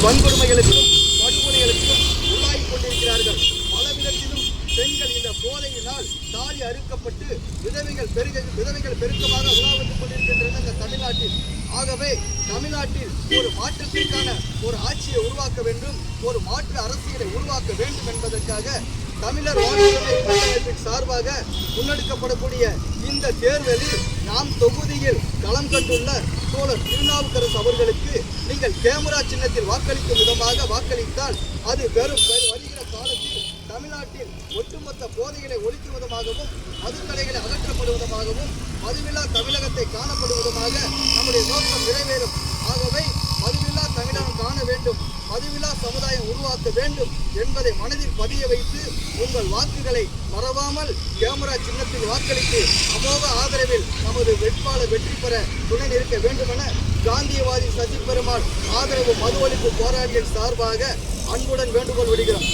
வன்கொடுமைகளுக்கும் படுகொலைகளுக்கும் உள்ளாகிக் கொண்டிருக்கிறார்கள். பலவிதத்திலும் பெண்கள் இந்த போதையினால் தாலி அறுக்கப்பட்டு விதவைகள் பெருக்கமாக உலாவிட்டுக் கொண்டிருக்கின்றன இந்த தமிழ்நாட்டில். ஆகவே தமிழ்நாட்டில் ஒரு மாற்றத்திற்கான ஒரு ஆட்சியை உருவாக்க வேண்டும், ஒரு மாற்று அரசியலை உருவாக்க வேண்டும் என்பதற்காக தமிழர் வாழ்வுரிமை கூட்டமைப்பின் சார்பாக முன்னெடுக்கப்படக்கூடிய இந்த தேர்தலில் நாம் தொகுதியில் களம் கண்டுள்ள தோழர் திருநாவுக்கரசு அவர்களுக்கு நீங்கள் கேமரா சின்னத்தில் வாக்களிக்கும் விதமாக வாக்களித்தால் அது வருகிற காலத்தில் தமிழ்நாட்டில் ஒட்டுமொத்த போதைகளை ஒழிக்குவதமாகவும் மதுக்கடைகளை அகற்றப்படுவதமாகவும் மதுவில்லா தமிழகத்தை காணப்படுவதமாக நம்முடைய நோக்கம் நிறைவேறும். ஆகவே மதுவில்லா தமிழகம் காண வேண்டும், மதுவில்லா சமுதாயம் உருவாக்க வேண்டும் என்பதை மனதில் பதிய வைத்து உங்கள் வாக்குகளை மறவாமல் கேமரா சின்னத்தில் வாக்களித்து அமோக ஆதரவில் நமது வேட்பாளர் வெற்றி பெற துணை நிற்க வேண்டும் என காந்தியவாதி சசி பெருமாள் ஆதரவு மது ஒழிப்பு போராளிகள் சார்பாக அன்புடன் வேண்டுகோள் விடுகிறோம்.